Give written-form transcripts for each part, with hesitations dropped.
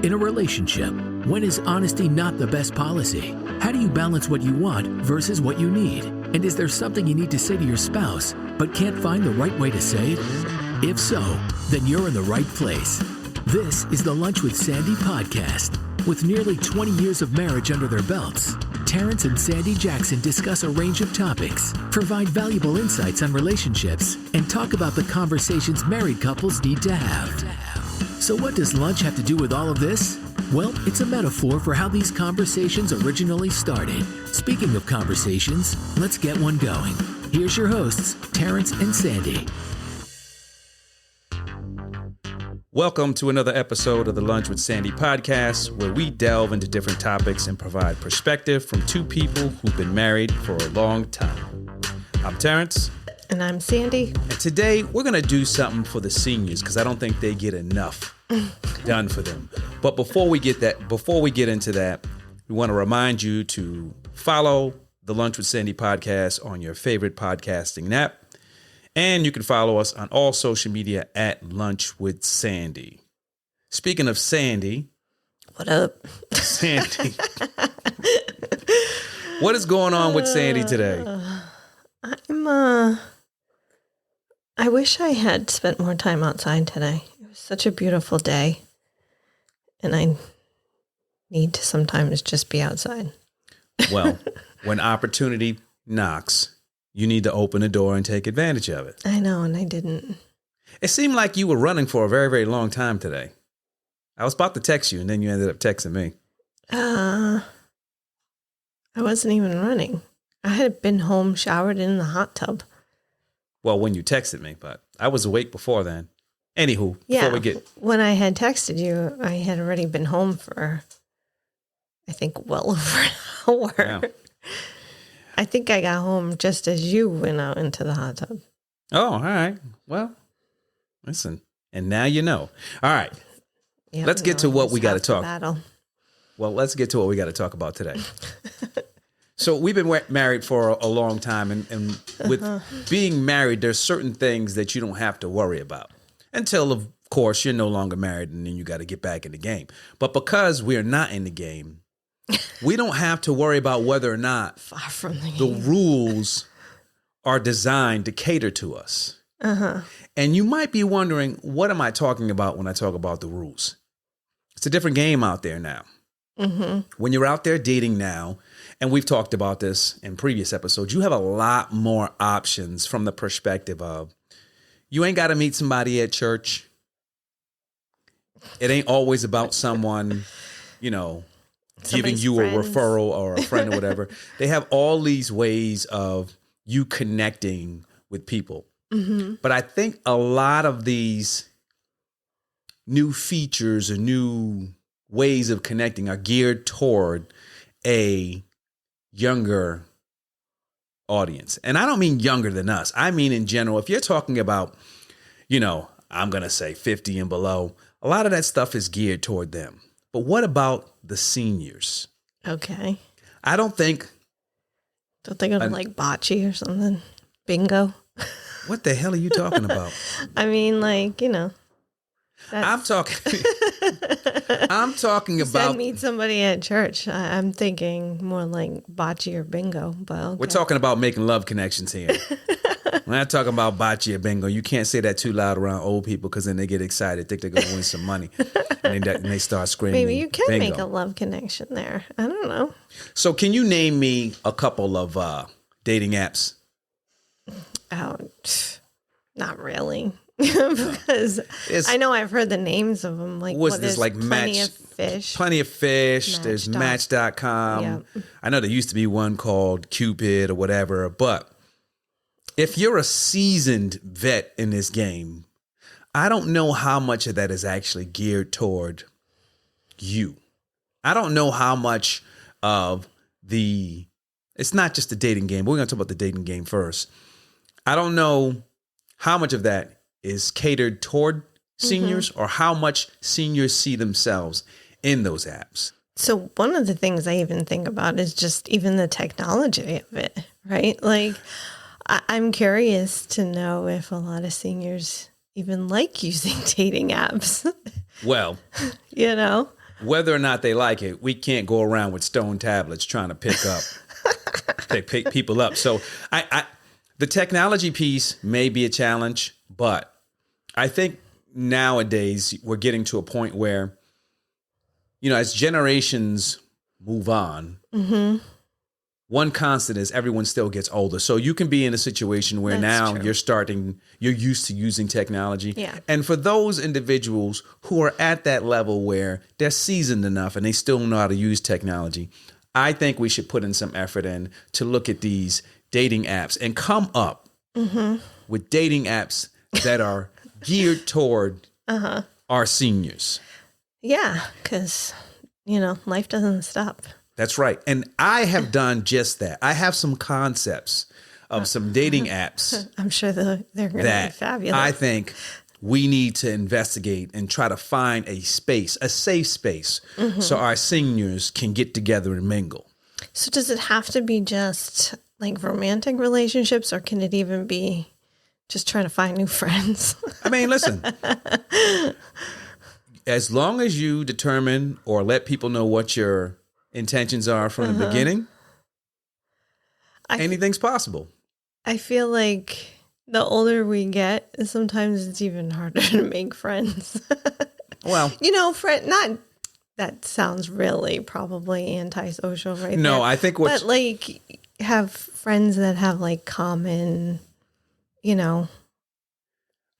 In a relationship, when is honesty not the best policy? How do you balance what you want versus what you need? And is there something you need to say to your spouse, but can't find the right way to say it? If so, then you're in the right place. This is the Lunch with Sandy podcast. With nearly 20 years of marriage under their belts, Terrence and Sandy Jackson discuss a range of topics, provide valuable insights on relationships, and talk about the conversations married couples need to have. So what does lunch have to do with all of this? Well, it's a metaphor for how these conversations originally started. Speaking of conversations, let's get one going. Here's your hosts, Terrence and Sandy. Welcome to another episode of the Lunch with Sandy podcast, where we delve into different topics and provide perspective from two people who've been married for a long time. I'm Terrence. And I'm Sandy. And today we're going to do something for the seniors because I don't think they get enough done for them. But before we get into that, we want to remind you to follow the Lunch with Sandy podcast on your favorite podcasting app. And you can follow us on all social media at Lunch with Sandy. Speaking of Sandy. What up? Sandy. What is going on with Sandy today? I wish I had spent more time outside today. It was such a beautiful day. And I need to sometimes just be outside. Well, when opportunity knocks, you need to open the door and take advantage of it. I know, and I didn't. It seemed like you were running for a very, very long time today. I was about to text you, and then you ended up texting me. I wasn't even running. I had been home, showered in the hot tub. Well, when you texted me, but I was awake before then. Anywho, when I had texted you, I had already been home for, I think, well over an hour. Yeah. I think I got home just as you went out into the hot tub. Oh, all right. Well, listen, and now you know. All right. Yeah, let's get to what we got to talk. Battle. Well, let's get to what we got to talk about today. So we've been married for a long time, and with being married, there's certain things that you don't have to worry about until, of course, you're no longer married, and then you got to get back in the game. But because we are not in the game, we don't have to worry about whether or not far from the rules are designed to cater to us. And you might be wondering, what am I talking about when I talk about the rules? It's a different game out there now. When you're out there dating now, and we've talked about this in previous episodes, you have a lot more options from the perspective of you ain't got to meet somebody at church. It ain't always about someone, giving you a referral or a friend or whatever. They have all these ways of you connecting with people. But I think a lot of these new features and new ways of connecting are geared toward a younger audience. And I don't mean younger than us. I mean, in general, if you're talking about, I'm going to say 50 and below, a lot of that stuff is geared toward them. But what about the seniors? Okay. I don't think. Don't they go to like bocce or something? Bingo? What the hell are you talking about? I mean, I'm talking about. Meet somebody at church. I'm thinking more like bocce or bingo. But okay. We're talking about making love connections here. When I talk about bocce or bingo, you can't say that too loud around old people because then they get excited, think they're going to win some money, and they start screaming. Maybe you can bingo. make a love connection there. I don't know. So, can you name me a couple of dating apps? Oh, not really. Because I know I've heard the names of them. Like, what's this, like Plenty of Fish. Plenty of Fish. There's Match.com. Yep. I know there used to be one called Cupid or whatever. But if you're a seasoned vet in this game, I don't know how much of that is actually geared toward you. I don't know how much of it's not just the dating game. We're going to talk about the dating game first. I don't know how much of that is catered toward seniors or how much seniors see themselves in those apps. So one of the things I even think about is just even the technology of it, right? Like, I'm curious to know if a lot of seniors even like using dating apps. Well, whether or not they like it, we can't go around with stone tablets trying to pick people up. So the technology piece may be a challenge, but I think nowadays we're getting to a point where, as generations move on, one constant is everyone still gets older. So you can be in a situation where now you're used to using technology. Yeah. And for those individuals who are at that level where they're seasoned enough and they still know how to use technology, I think we should put in some effort in to look at these dating apps and come up with dating apps that are geared toward our seniors. Yeah, because, life doesn't stop. That's right. And I have done just that. I have some concepts of some dating apps. I'm sure they're going to be fabulous. I think we need to investigate and try to find a safe space, so our seniors can get together and mingle. So does it have to be just like romantic relationships, or can it even be just trying to find new friends? I mean, listen, as long as you determine or let people know what your intentions are from the beginning, anything's possible. I feel like the older we get, sometimes it's even harder to make friends. Well, that sounds really probably antisocial right no, there. I think but like have friends that have like common, I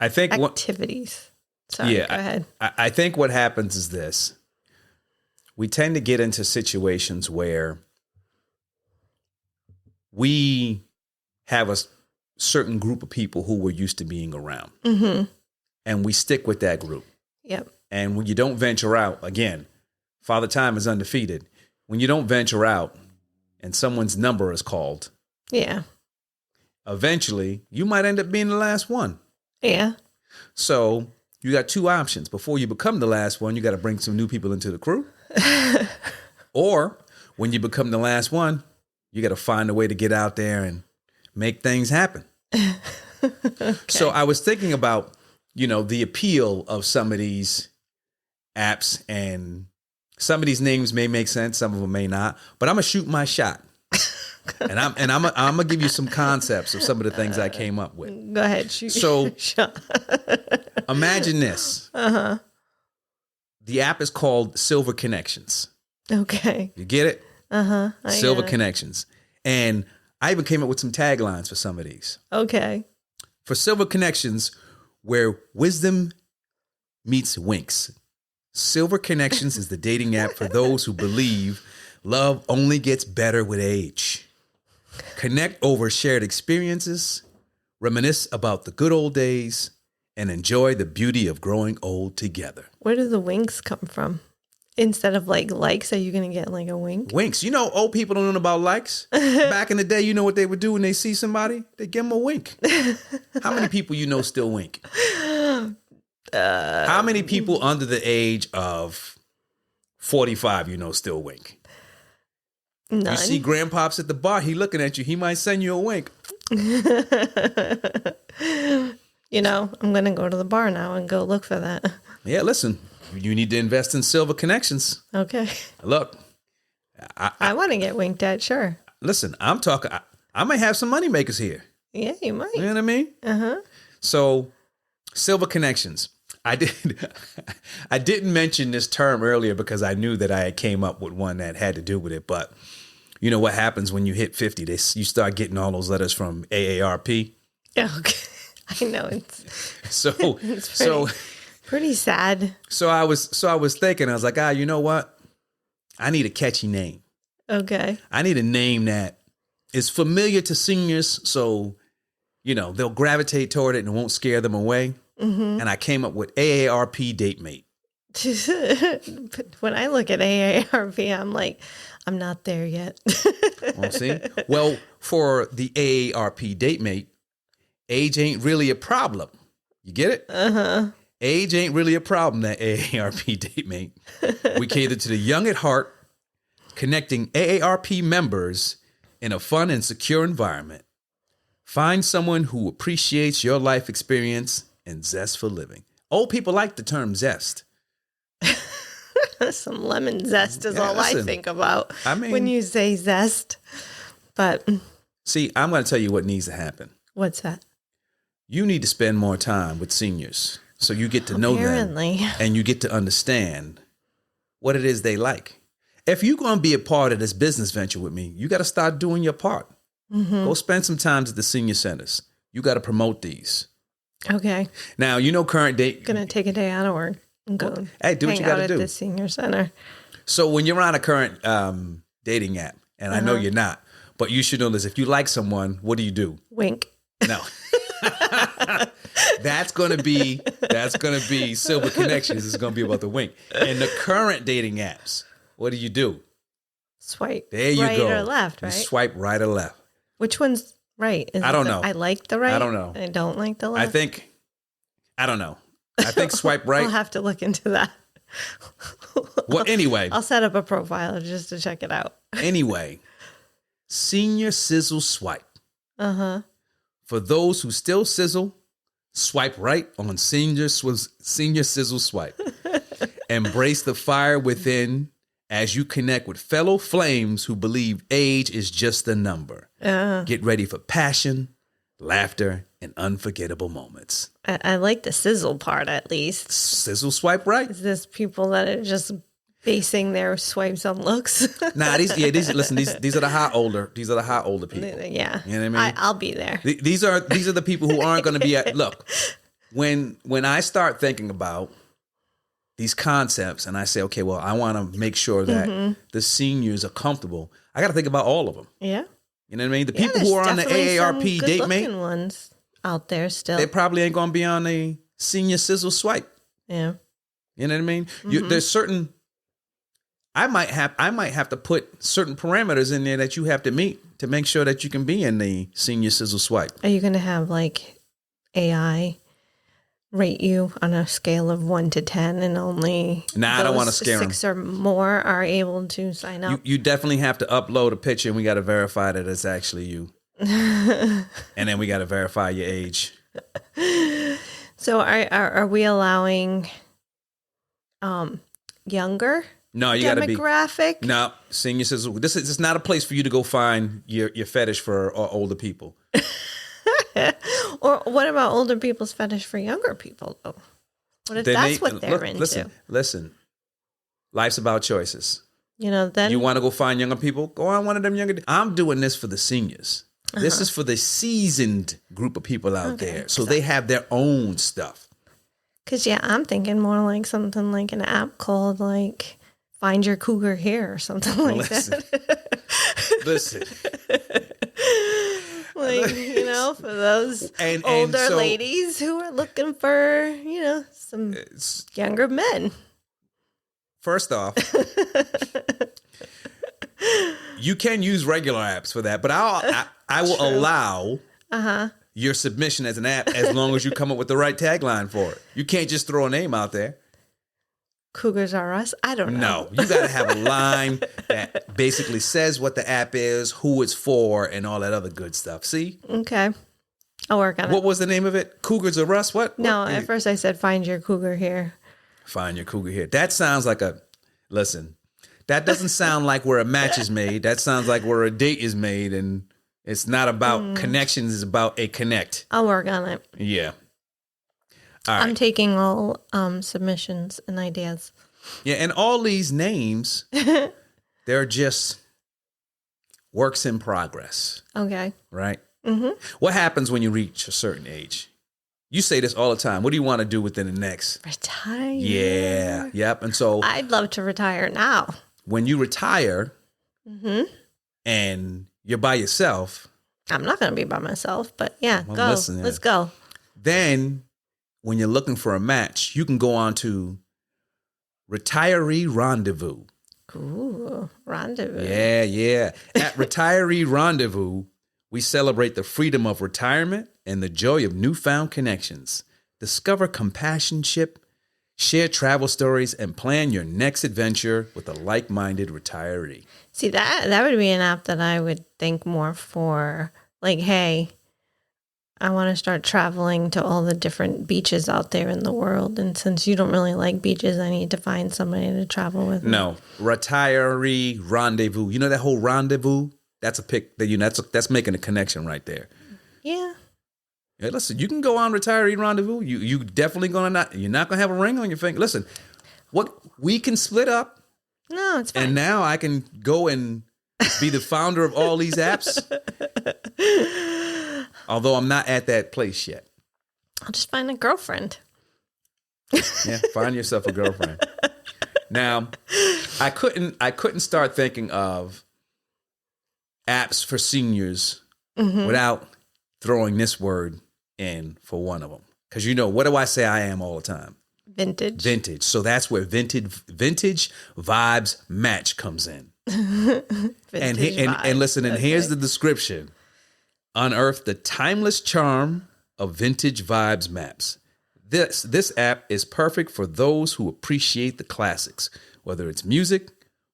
think activities. Sorry, go ahead. I think what happens is this. We tend to get into situations where we have a certain group of people who we're used to being around. And we stick with that group. Yep. And when you don't venture out, again, Father Time is undefeated. When you don't venture out and someone's number is called, eventually you might end up being the last one. Yeah. So you got two options. Before you become the last one, you got to bring some new people into the crew. Or when you become the last one, you got to find a way to get out there and make things happen. Okay. So I was thinking about, the appeal of some of these apps, and some of these names may make sense. Some of them may not, but I'm going to shoot my shot. And I'm going to give you some concepts of some of the things I came up with. Go ahead. Shoot your shot. Imagine this. The app is called Silver Connections. Okay. You get it? Silver Connections. And I even came up with some taglines for some of these. Okay. For Silver Connections, where wisdom meets winks. Silver Connections is the dating app for those who believe love only gets better with age. Connect over shared experiences, reminisce about the good old days, and enjoy the beauty of growing old together. Where do the winks come from? Instead of like likes, are you going to get like a wink? Winks. Old people don't know about likes. Back in the day, you know what they would do when they see somebody? They give them a wink. How many people still wink? How many people under the age of 45 still wink? None. You see grandpops at the bar, he looking at you. He might send you a wink. I'm going to go to the bar now and go look for that. Yeah, listen, you need to invest in Silver Connections. Okay. Look. I want to get winked at, sure. Listen, I'm talking, I might have some money makers here. Yeah, you might. You know what I mean? So, Silver Connections. I didn't mention this term earlier because I knew that I had came up with one that had to do with it. But you know what happens when you hit 50? You start getting all those letters from AARP. Okay. I know it's pretty sad. So I was thinking, I was like, you know what? I need a catchy name. Okay. I need a name that is familiar to seniors, so they'll gravitate toward it and it won't scare them away. And I came up with AARP Date Mate. When I look at AARP, I'm like, I'm not there yet. Well, for the AARP Date Mate, age ain't really a problem. You get it? Age ain't really a problem, that AARP Date Mate. We cater to the young at heart, connecting AARP members in a fun and secure environment. Find someone who appreciates your life experience and zest for living. Old people like the term zest. Some lemon zest is Yeah, all listen, I think about I mean- when you say zest. But See, I'm going to tell you what needs to happen. what's that? You need to spend more time with seniors so you get to know Apparently. them and you get to understand what it is they like. If you're going to be a part of this business venture with me, you got to start doing your part. Go spend some time at the senior centers. You got to promote these. Okay. Now, current date. Gonna take a day out of work and go Hey, do what hang you got out to at do. the senior center. So when you're on a current dating app, and I know you're not, but you should know this. If you like someone, what do? Wink. No. That's gonna be Silver Connections. It's gonna be about the wink. And the current dating apps, what do? Swipe. There you right go. or left, You right? swipe right or left. Which one's right? Is I it don't the- know. I like the right. I don't know. I don't like the left. I don't know. I think swipe right. I'll have to look into that. Well, anyway, I'll set up a profile just to check it out. Senior Sizzle Swipe. Uh-huh. For those who still sizzle, swipe right on Senior Sizzle Swipe. Embrace the fire within as you connect with fellow flames who believe age is just a number. Get ready for passion, laughter, and unforgettable moments. I like the sizzle part at least. Sizzle Swipe right. Is this people that are just basing their swipes on looks? Nah, these are the hot older people. Yeah. You know what I mean? I'll be there. These are the people who aren't going to be at. Look, when I start thinking about these concepts and I say, okay, well, I want to make sure that the seniors are comfortable. I got to think about all of them. Yeah. You know what I mean? The Yeah, people who are on the there's definitely some AARP Date Mate, good-looking ones out there still. they probably ain't going to be on the Senior Sizzle Swipe. Yeah. You know what I mean? There's certain. I might have to put certain parameters in there that you have to meet to make sure that you can be in the Senior Sizzle Swipe. Are you going to have like AI rate you on a scale of 1 to 10 and only Nah, I don't want to those scare 'em. 6 or more are able to sign up? You definitely have to upload a picture, and we got to verify that it's actually you. And then we got to verify your age. So are we allowing younger No, you got to be. demographic? No, Senior Sizzle. This is not a place for you to go find your fetish for older people. Or what about older people's fetish for younger people, though? What if Then that's what they're into? Listen. Life's about choices. Then You want to go find younger people? Go on one of them younger. I'm doing this for the seniors. This is for the seasoned group of people out there. So they have their own stuff. Because, I'm thinking more like something like an app called like Find Your Cougar Here or something like that. Listen. Like, for those And older so- ladies who are looking for, some younger men. First off, you can use regular apps for that, but I will allow your submission as an app as long as you come up with the right tagline for it. You can't just throw a name out there. Cougars Are Us? I don't know. No, you got to have a line that basically says what the app is, who it's for, and all that other good stuff. See? Okay. I'll work on What it. was the name of it? Cougars or Russ? What? No, at first I said Find Your Cougar Here. Find your cougar here. That sounds like listen, that doesn't sound like where a match is made. That sounds like where a date is made, and it's not about connections, it's about a connect. I'll work on it. Yeah. All right. I'm taking all submissions and ideas. Yeah, and all these names, they're just works in progress, Okay. right? Mm-hmm. What happens when you reach a certain age? You say this all the time. What do you want to do within the next? Retire. Yeah. Yep. And so I'd love to retire now. when you retire and you're by yourself, I'm not going to be by myself, but Well, go. listen, Let's go. then when you're looking for a match, you can go on to Retiree Rendezvous. Ooh, rendezvous. Yeah. At Retiree Rendezvous, we celebrate the freedom of retirement and the joy of newfound connections. Discover companionship, share travel stories, and plan your next adventure with a like-minded retiree. See, that would be an app that I would think more for, like, hey, I want to start traveling to all the different beaches out there in the world. And since you don't really like beaches, I need to find somebody to travel with. No, retiree rendezvous. You know that whole rendezvous? That's a pick that that's making a connection right there. Yeah. Hey, listen, you can go on retiree rendezvous. You definitely you're not gonna have a ring on your finger. Listen, we can split up. No, it's fine. And now I can go and be the founder of all these apps. Although I'm not at that place yet. I'll just find a girlfriend. Yeah, find yourself a girlfriend. Now, I couldn't start thinking of apps for seniors without throwing this word in for one of them. Because what do I say I am all the time? Vintage. So that's where vintage vibes match comes in. And listen, and here's the description. Unearth the timeless charm of vintage vibes maps. This app is perfect for those who appreciate the classics, whether it's music,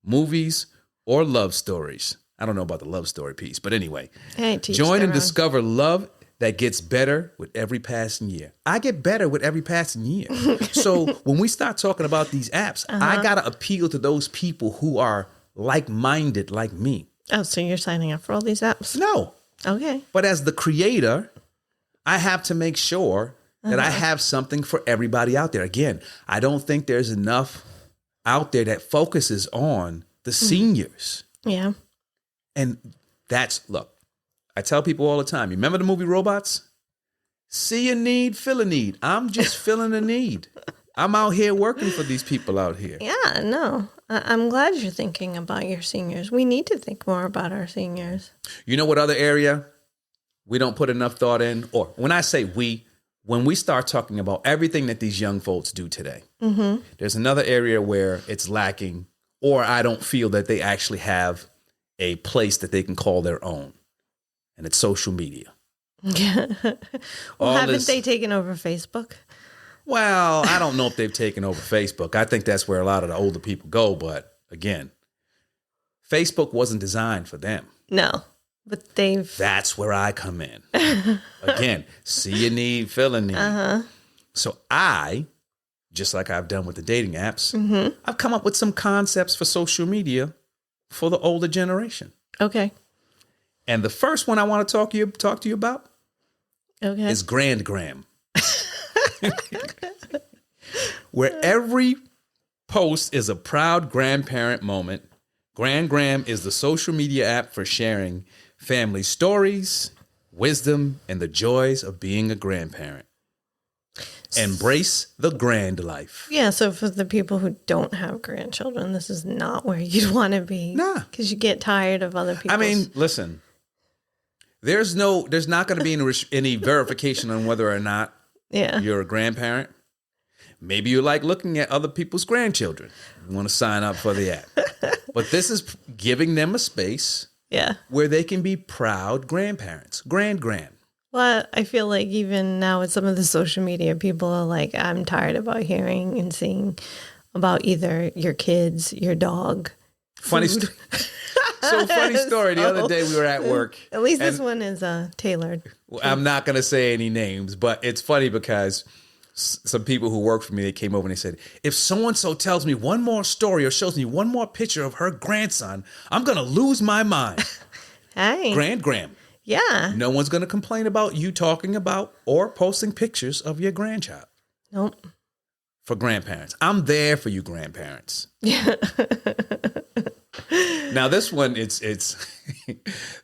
movies, or love stories. I don't know about the love story piece, but anyway. Join and discover love that gets better with every passing year. I get better with every passing year. So when we start talking about these apps, I got to appeal to those people who are like-minded like me. Oh, so you're signing up for all these apps? No. Okay. But as the creator, I have to make sure that I have something for everybody out there. Again, I don't think there's enough out there that focuses on the seniors. Yeah. And look, I tell people all the time, you remember the movie Robots? See a need, fill a need. I'm just filling a need. I'm out here working for these people out here. Yeah, no. I'm glad you're thinking about your seniors. We need to think more about our seniors. You know what other area we don't put enough thought in? Or when I say when we start talking about everything that these young folks do today, there's another area where it's lacking, or I don't feel that they actually have a place that they can call their own. And it's social media. Well, haven't they taken over Facebook? Well, I don't know if they've taken over Facebook. I think that's where a lot of the older people go. But again, Facebook wasn't designed for them. No, but That's where I come in. Again, see a need, fill a need. So I, just like I've done with the dating apps, I've come up with some concepts for social media for the older generation. Okay. And the first one I want to talk to you about is Grandgram. Where every post is a proud grandparent moment. Grandgram is the social media app for sharing family stories, wisdom, and the joys of being a grandparent. Embrace the grand life. Yeah, so for the people who don't have grandchildren, this is not where you'd want to be. Nah. Because you get tired of other people. I mean, listen, there's not going to be any verification on whether or not you're a grandparent. Maybe you like looking at other people's grandchildren. You want to sign up for the app. But this is giving them a space where they can be proud grandparents. Grand. Well, I feel like even now with some of the social media, people are like, I'm tired about hearing and seeing about either your kids, your dog. Funny story. Funny story. The other day we were at work. At least this one is tailored. I'm not going to say any names, but it's funny because some people who work for me, they came over and they said, if so-and-so tells me one more story or shows me one more picture of her grandson, I'm going to lose my mind. Hey. Grandgram. Yeah. No one's going to complain about you talking about or posting pictures of your grandchild. Nope. For grandparents. I'm there for you grandparents. Yeah. Now this one, it's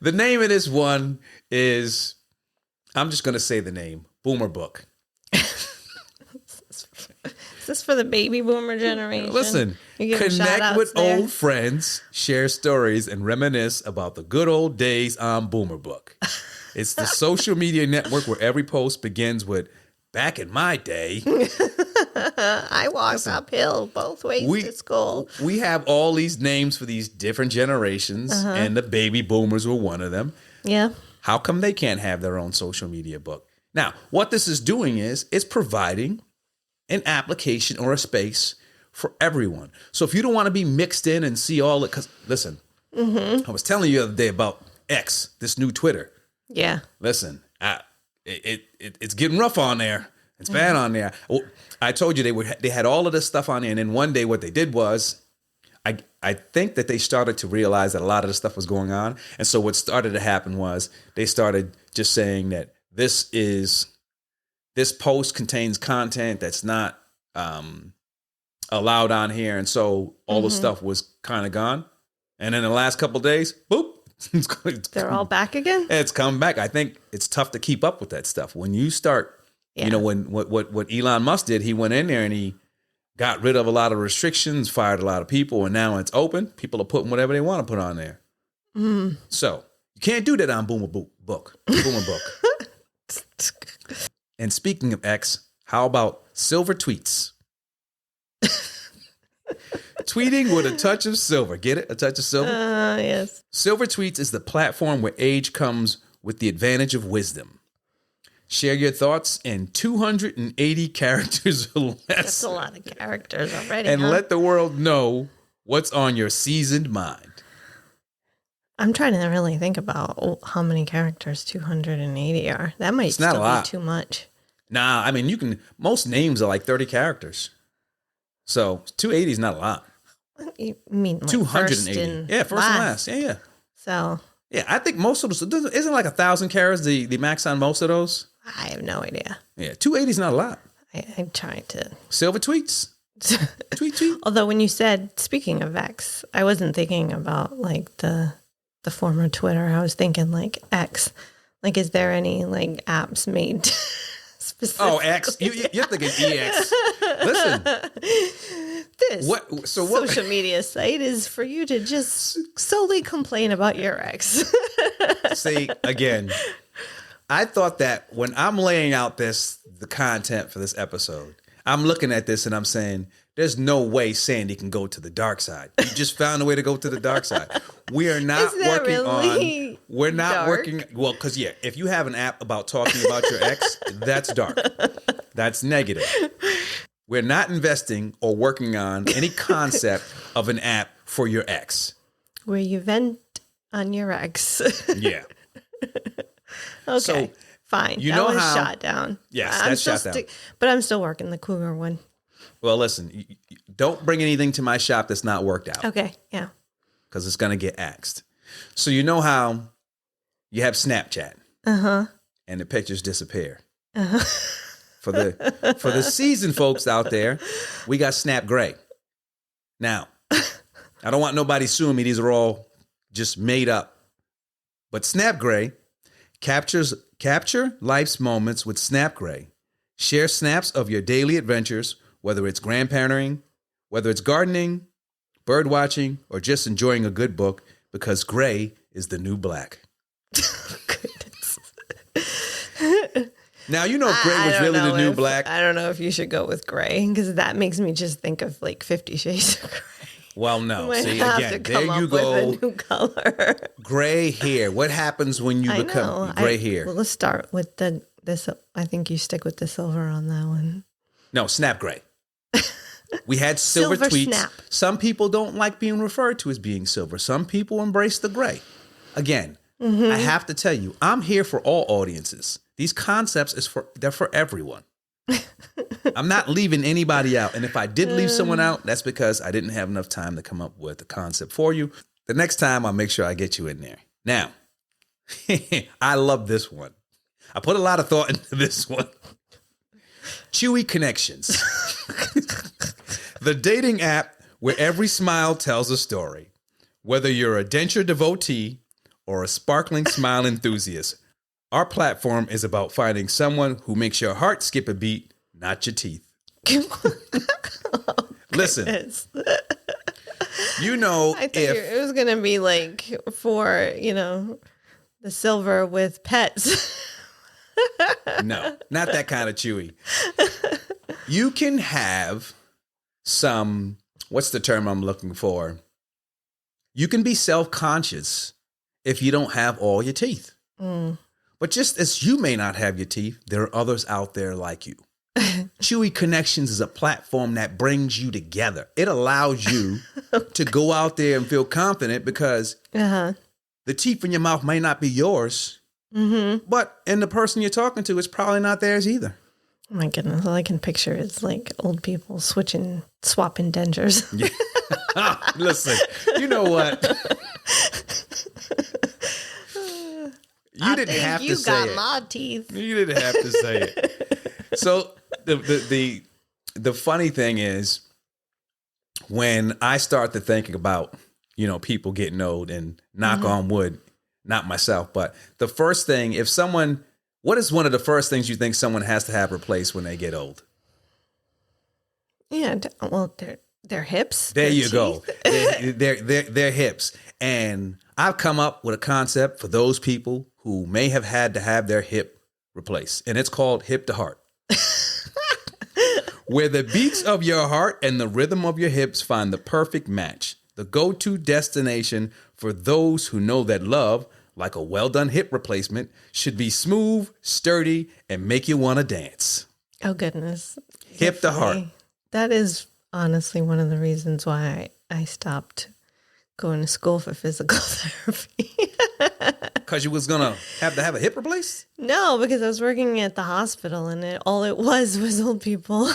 the name of this one is, I'm just going to say the name, Boomer Book. Is this for the baby boomer generation? Listen, connect with old friends, share stories, and reminisce about the good old days on Boomer Book. It's the social media network where every post begins with, back in my day. I walked uphill both ways to school. We have all these names for these different generations, and the baby boomers were one of them. Yeah. How come they can't have their own social media book? Now, what this is doing is it's providing an application or a space for everyone. So if you don't want to be mixed in and see all it, because listen, I was telling you the other day about X, this new Twitter. Yeah. Listen, it's getting rough on there. It's bad on there. Well, I told you they had all of this stuff on there, and then one day what they did was, I think that they started to realize that a lot of the stuff was going on, and so what started to happen was they started just saying that this post contains content that's not allowed on here, and so all the stuff was kind of gone. And then the last couple of days, boop, they're all back again. It's come back. I think it's tough to keep up with that stuff when you start. Yeah. You know, when what Elon Musk did, he went in there and he got rid of a lot of restrictions, fired a lot of people, and now it's open. People are putting whatever they want to put on there. Mm. So you can't do that on Boomer Book. And speaking of X, how about silver tweets? Tweeting with a touch of silver. Get it? A touch of silver? Yes. Silver Tweets is the platform where age comes with the advantage of wisdom. Share your thoughts in 280 characters or less. That's a lot of characters already. And let the world know what's on your seasoned mind. I'm trying to really think about how many characters 280 are. That might still be too much. Nah, I mean, most names are like 30 characters. So 280 is not a lot. You mean like 280? Yeah, first and last. Yeah. So. Yeah, I think most of those, isn't like 1,000 characters the max on most of those? I have no idea. Yeah, 280 is not a lot. I'm trying to. Silver tweets. tweet. Although when you said, speaking of X, I wasn't thinking about like the former Twitter. I was thinking like X. Like, is there any like apps made specifically? Oh, X. You're thinking EX. Listen. This social media site is for you to just solely complain about your ex. See, again, I thought that when I'm laying out the content for this episode, I'm looking at this and I'm saying, there's no way Sandy can go to the dark side. You just found a way to go to the dark side. We are not working. Well, because if you have an app about talking about your ex, that's dark. That's negative. We're not investing or working on any concept of an app for your ex. Where you vent on your ex. Yeah. Okay, so, fine. You that know was how, shot down. Yes, that's shot down. But I'm still working the cougar one. Well, listen, don't bring anything to my shop that's not worked out. Okay, yeah. Because it's going to get axed. So you know how you have Snapchat. Uh-huh. And the pictures disappear. Uh-huh. For the seasoned folks out there, we got Snap Gray. Now, I don't want nobody suing me. These are all just made up. But Snap Gray capture life's moments with Snap Gray. Share snaps of your daily adventures, whether it's grandparenting, whether it's gardening, bird watching, or just enjoying a good book, because gray is the new black. Goodness. Now, you know if gray was really the new black. I don't know if you should go with gray, because that makes me just think of like 50 Shades of Gray. Well, no. See, again, there you go. With a new color. Gray hair. What happens when you become gray hair? Well, let's start with this. I think you stick with the silver on that one. No, Snap Gray. We had silver tweets. Snap. Some people don't like being referred to as being silver. Some people embrace the gray. Again, I have to tell you, I'm here for all audiences. These concepts they're for everyone. I'm not leaving anybody out. And if I did leave someone out, that's because I didn't have enough time to come up with a concept for you. The next time, I'll make sure I get you in there. Now, I love this one. I put a lot of thought into this one. Chewy Connections. The dating app where every smile tells a story. Whether you're a denture devotee or a sparkling smile enthusiast, our platform is about finding someone who makes your heart skip a beat, not your teeth. Listen, you know, I think it was going to be like for, the silver with pets. No, not that kind of chewy. You can have some, what's the term I'm looking for? You can be self-conscious if you don't have all your teeth. Mm. But just as you may not have your teeth, there are others out there like you. Chewy Connections is a platform that brings you together. It allows you to go out there and feel confident because the teeth in your mouth may not be yours, But and the person you're talking to is probably not theirs either. Oh my goodness, all I can picture is like old people swapping dentures. Yeah. Listen, you know what? You didn't have to say it. You got my teeth. You didn't have to say it. So the funny thing is, when I start to thinking about, people getting old, and knock on wood, not myself, but the first thing, what is one of the first things you think someone has to have replaced when they get old? Yeah, well, their hips. There their you teeth. go. Their hips. And I've come up with a concept for those people who may have had to have their hip replaced, and it's called hip to heart. Where the beats of your heart and the rhythm of your hips find the perfect match, the go-to destination for those who know that love, like a well-done hip replacement, should be smooth, sturdy, and make you want to dance. Oh, goodness. Hip to heart. That is honestly one of the reasons why I stopped going to school for physical therapy. Because you was going to have a hip replaced? No, because I was working at the hospital, and all it was old people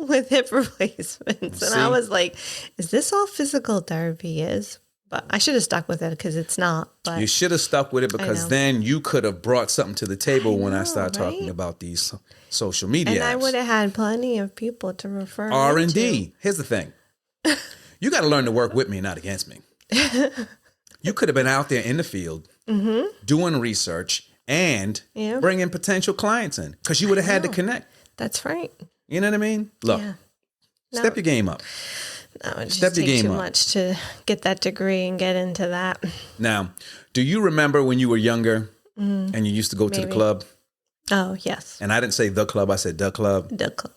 with hip replacements. And I was like, is this all physical therapy is? But I should have stuck with it because it's not. But you should have stuck with it, because then you could have brought something to the table when I start talking about these social media and apps. I would have had plenty of people to refer R&D. Here's the thing. You got to learn to work with me, not against me. You could have been out there in the field doing research and bringing potential clients in, because you would have had to connect. That's right. You know what I mean? Look, step your game up. No, it just takes too much to get that degree and get into that. Now, do you remember when you were younger and you used to go to the club? Oh, yes. And I didn't say the club, I said the club. The club.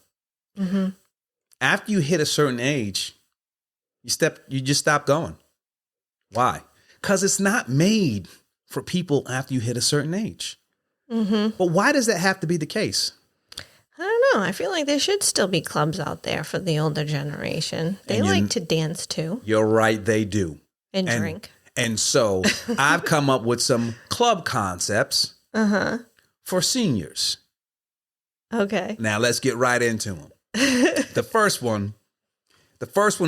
Mm-hmm. After you hit a certain age, you just stop going. Why? Because it's not made for people after you hit a certain age. Mm-hmm. But why does that have to be the case? I don't know. I feel like there should still be clubs out there for the older generation. They like to dance too. You're right, they do. And drink. And so I've come up with some club concepts for seniors. Okay. Now let's get right into them. The first one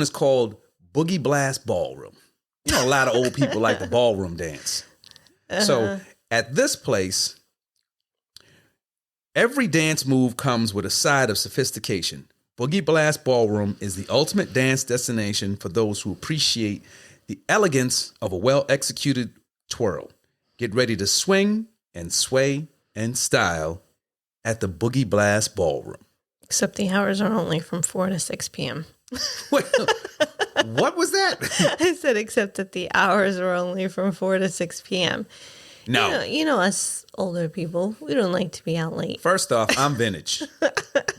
is called Boogie Blast Ballroom. A lot of old people like the ballroom dance. So at this place, every dance move comes with a side of sophistication. Boogie Blast Ballroom is the ultimate dance destination for those who appreciate the elegance of a well-executed twirl. Get ready to swing and sway and style at the Boogie Blast Ballroom. Except the hours are only from 4 to 6 p.m. Wait, what was that? I said except that the hours are only from 4 to 6 p.m. No. You know us older people, we don't like to be out late. First off, I'm vintage.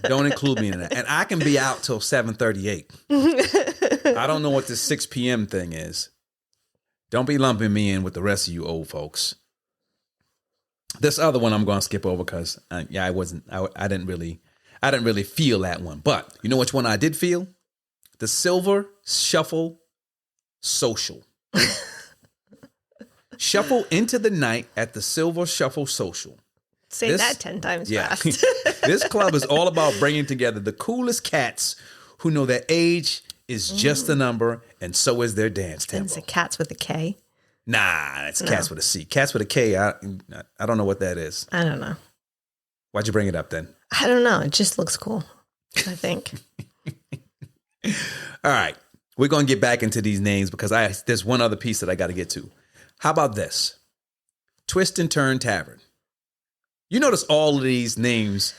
Don't include me in that. And I can be out till 7:38. I don't know what this 6 p.m. thing is. Don't be lumping me in with the rest of you old folks. This other one I'm going to skip over because I didn't really feel that one. But you know which one I did feel? The Silver Shuffle Social. Shuffle into the night at the Silver Shuffle Social. Say that 10 times fast. This club is all about bringing together the coolest cats who know that age is just a number, and so is their dance tempo. It's cats with a K? Nah, it's cats with a C. Cats with a K, I don't know what that is. I don't know. Why'd you bring it up then? I don't know. It just looks cool, I think. All right. We're going to get back into these names because there's one other piece that I got to get to. How about this? Twist and Turn Tavern. You notice all of these names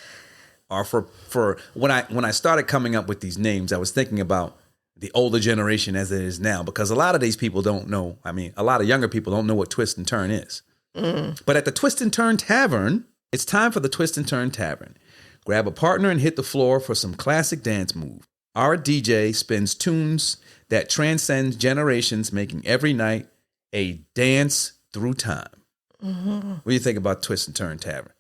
are for when I started coming up with these names, I was thinking about the older generation as it is now, because a lot of these people don't know. I mean, a lot of younger people don't know what Twist and Turn is. But at the Twist and Turn Tavern, it's time for the Twist and Turn Tavern. Grab a partner and hit the floor for some classic dance moves. Our DJ spins tunes that transcend generations, making every night a dance through time. What do you think about Twist and Turn Tavern?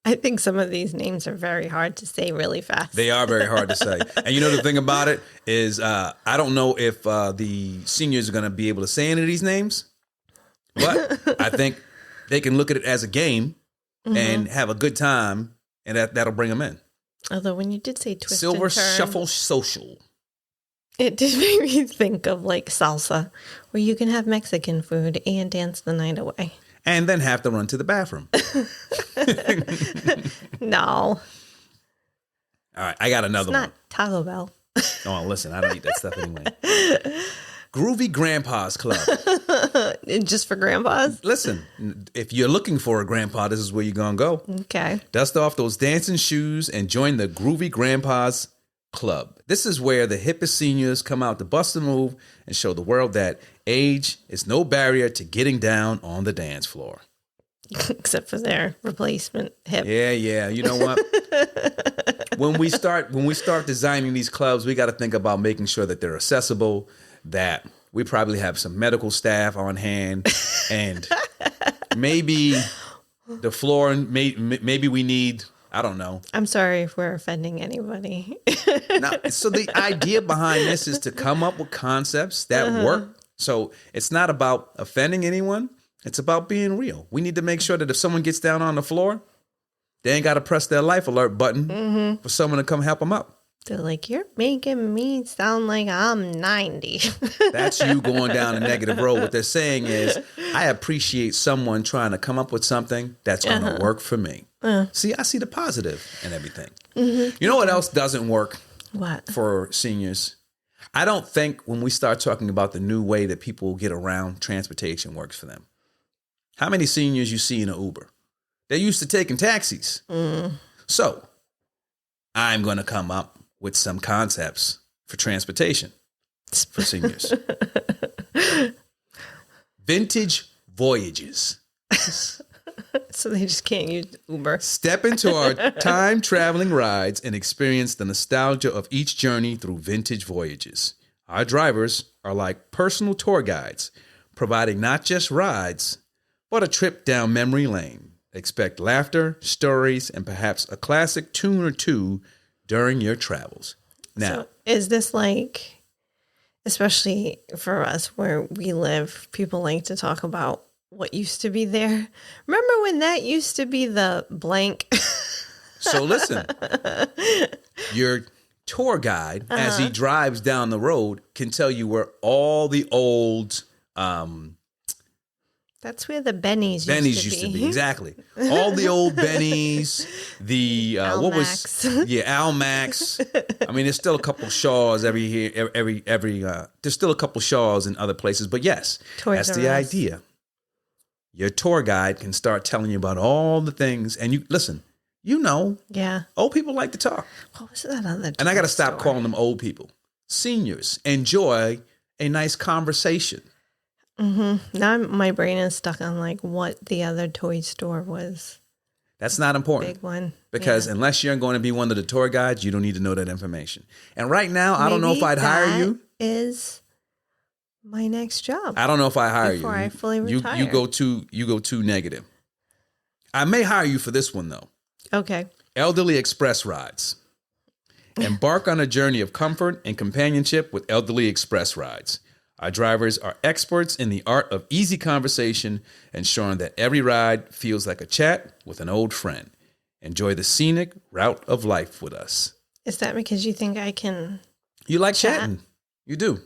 I think some of these names are very hard to say really fast. They are very hard to say. And you know the thing about it is I don't know if the seniors are going to be able to say any of these names, but I think they can look at it as a game and have a good time, and that'll bring them in. Although when you did say twist Silver and turn, Shuffle Social. it did make me think of like salsa, where you can have Mexican food and dance the night away. And then have to run to the bathroom. No. All right, I got another It's not Taco Bell. one. Oh, listen, I don't eat that stuff anyway. Groovy Grandpa's Club. Just for grandpas? Listen, if you're looking for a grandpa, this is where you're going to go. Okay. Dust off those dancing shoes and join the Groovy Grandpa's Club. This is where the hippest seniors come out to bust a move and show the world that age is no barrier to getting down on the dance floor. Except for their replacement hip. Yeah. You know what? when we start designing these clubs, we got to think about making sure that they're accessible, that we probably have some medical staff on hand, and maybe the floor, and maybe we need, I don't know. I'm sorry if we're offending anybody. So the idea behind this is to come up with concepts that work. So it's not about offending anyone. It's about being real. We need to make sure that if someone gets down on the floor, they ain't got to press their life alert button for someone to come help them up. They're like, you're making me sound like I'm 90. That's you going down a negative road. What they're saying is, I appreciate someone trying to come up with something that's going to work for me. See, I see the positive in everything. You know what else doesn't work What? for seniors? I don't think when we start talking about the new way that people get around transportation works for them. How many seniors you see in an Uber? They're used to taking taxis. So I'm going to come up with some concepts for transportation for seniors. Vintage voyages. So they just can't use Uber. Step into our time-traveling rides and experience the nostalgia of each journey through vintage voyages. Our drivers are like personal tour guides, providing not just rides, but a trip down memory lane. Expect laughter, stories, and perhaps a classic tune or two during your travels. Now, So is this like, especially for us where we live, people like to talk about what used to be there? Remember when that used to be the blank? so listen, your tour guide, as he drives down the road, can tell you where all the old That's where the Bennies used to be. Exactly. All the old Bennies, the Almacs. Almacs. I mean, there's still a couple Shaws there's still a couple Shaws in other places, but yes, Toys that's R the Us. idea. Your tour guide can start telling you about all the things, and you listen. You know, Yeah. old people like to talk, What was that other? and I got to toy stop store? calling them old people. Seniors enjoy a nice conversation. Now my brain is stuck on like what the other toy store was. That's not important. Big one. Because Yeah. unless you're going to be one of the tour guides, you don't need to know that information. And right now, I don't know if Maybe I'd hire that you. Is my next job. I don't know if I hire Before you. I fully You retire. go too negative. I may hire you for this one though. Okay. Elderly Express rides. Embark on a journey of comfort and companionship with Elderly Express rides. Our drivers are experts in the art of easy conversation, ensuring that every ride feels like a chat with an old friend. Enjoy the scenic route of life with us. Is that because you think I can? You like Chat? chatting. You do.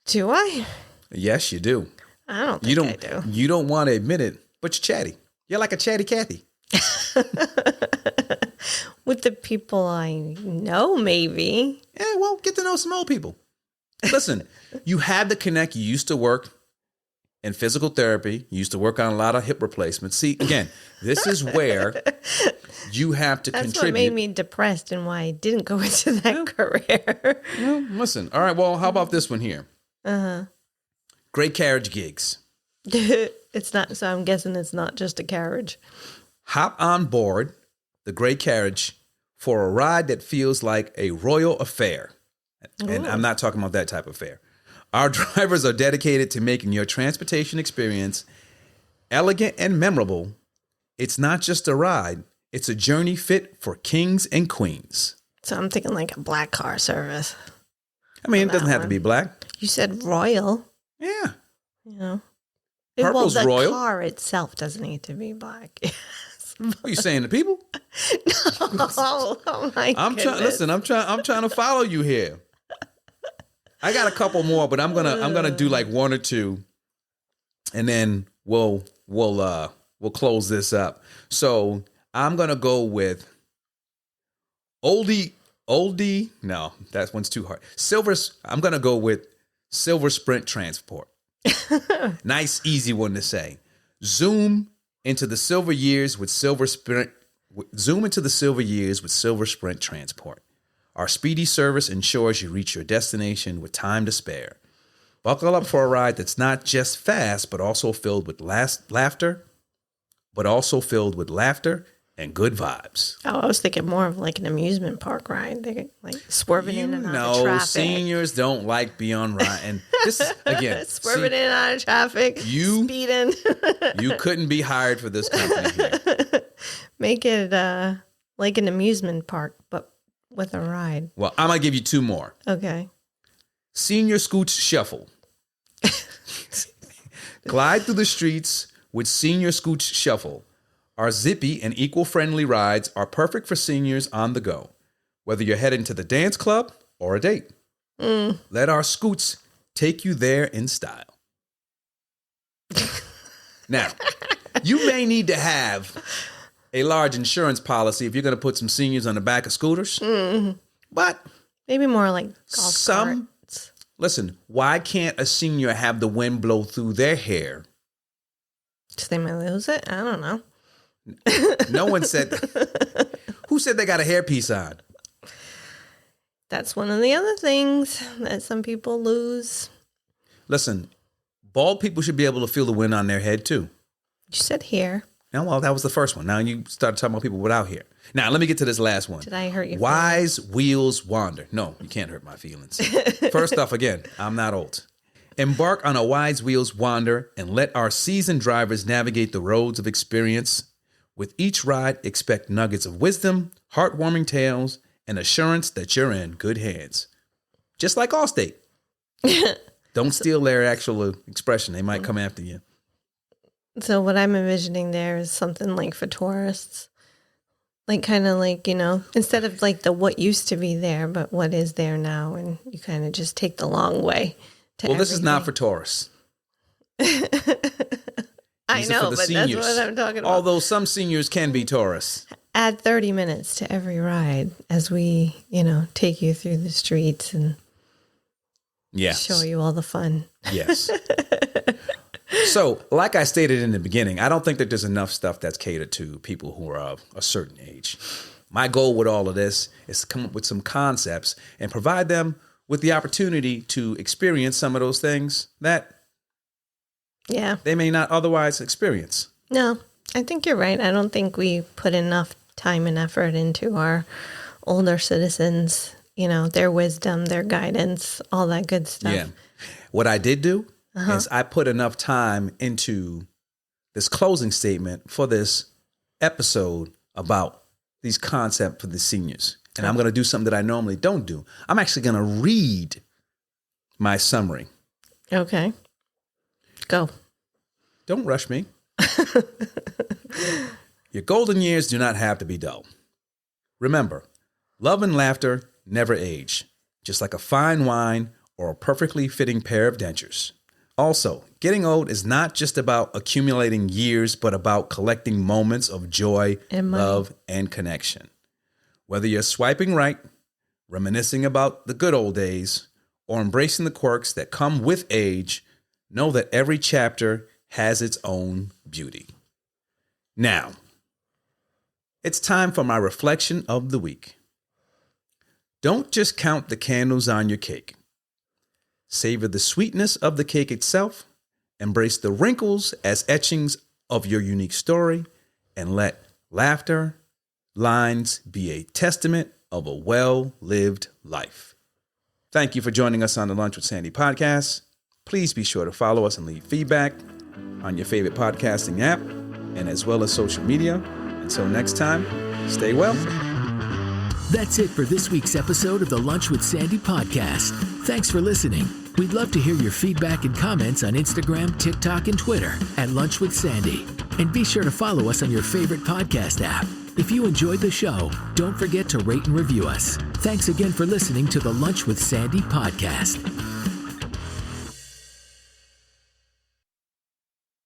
Do I? Yes, you do. I don't think I do. You don't want to admit it, but you're chatty. You're like a chatty Cathy. With the people I know, maybe. Yeah, well, get to know some old people. Listen, you had the connect. You used to work in physical therapy. You used to work on a lot of hip replacements. See, again, this is where you have to That's contribute. what made me depressed and why I didn't go into that career. Well, listen. All right. Well, how about this one here? Great carriage gigs. It's not, so I'm guessing it's not just a carriage. Hop on board the Great Carriage for a ride that feels like a royal affair. And I'm not talking about that type of affair. Our drivers are dedicated to making your transportation experience elegant and memorable. It's not just a ride, it's a journey fit for kings and queens. So I'm thinking like a black car service. I mean, it That doesn't have to one. be black. You said royal, Yeah. you know. Purple's well, the royal. car itself doesn't need to be black. What are you saying to people? Oh my goodness. I'm trying to follow you here. I got a couple more, but I'm gonna do like one or two, and then we'll close this up. So I'm gonna go with oldie. No, that one's too hard. I'm gonna go with Silver Sprint Transport. Nice, easy one to say. Zoom into the silver years with Silver Sprint Transport. Our speedy service ensures you reach your destination with time to spare. Buckle up for a ride that's not just fast, but also filled with laughter and good vibes. Oh, I was thinking more of like an amusement park ride. They're like swerving in and out of traffic. Seniors don't like being on ride. And this, again, swerving in and out of traffic, speeding. You couldn't be hired for this company here. Make it like an amusement park, but with a ride. Well, I'm going to give you two more. Okay. Senior Scoots Shuffle. Glide through the streets with Senior Scoots Shuffle. Our zippy and eco-friendly rides are perfect for seniors on the go, whether you're heading to the dance club or a date. Let our scoots take you there in style. Now, you may need to have a large insurance policy if you're going to put some seniors on the back of scooters, but maybe more like golf carts. Listen, why can't a senior have the wind blow through their hair? So they might lose it? I don't know. No one said that. Who said they got a hairpiece on? That's one of the other things that some people lose. Listen, bald people should be able to feel the wind on their head too. You said hair. Now, well, that was the first one. Now you started talking about people without hair. Now, let me get to this last one. Did I hurt your Wise feelings? Wheels wander. No, you can't hurt my feelings. First off, again, I'm not old. Embark on a wise wheels wander and let our seasoned drivers navigate the roads of experience. With each ride, expect nuggets of wisdom, heartwarming tales, and assurance that you're in good hands. Just like Allstate. Don't steal their actual expression. They might come after you. So what I'm envisioning there is something like for tourists. Like kind of like, instead of like the what used to be there, but what is there now. And you kind of just take the long way to everything. This is not for tourists. I know, but seniors. That's what I'm talking about. Although some seniors can be tourists. Add 30 minutes to every ride as we, take you through the streets and show you all the fun. Yes. So, like I stated in the beginning, I don't think that there's enough stuff that's catered to people who are of a certain age. My goal with all of this is to come up with some concepts and provide them with the opportunity to experience some of those things that they may not otherwise experience. No, I think you're right. I don't think we put enough time and effort into our older citizens, their wisdom, their guidance, all that good stuff. Yeah. What I did do is I put enough time into this closing statement for this episode about these concepts for the seniors. And I'm going to do something that I normally don't do. I'm actually going to read my summary. Okay. Go. Don't rush me. Your golden years do not have to be dull. Remember, love and laughter never age, just like a fine wine or a perfectly fitting pair of dentures. Also, getting old is not just about accumulating years, but about collecting moments of joy, love, and connection. Whether you're swiping right, reminiscing about the good old days, or embracing the quirks that come with age, know that every chapter has its own beauty. Now, it's time for my reflection of the week. Don't just count the candles on your cake. Savor the sweetness of the cake itself, embrace the wrinkles as etchings of your unique story, and let laughter, lines be a testament of a well-lived life. Thank you for joining us on the Lunch with Sandy podcast. Please be sure to follow us and leave feedback on your favorite podcasting app and as well as social media. Until next time, stay well. That's it for this week's episode of the Lunch with Sandy podcast. Thanks for listening. We'd love to hear your feedback and comments on Instagram, TikTok, and Twitter at Lunch with Sandy. And be sure to follow us on your favorite podcast app. If you enjoyed the show, don't forget to rate and review us. Thanks again for listening to the Lunch with Sandy podcast.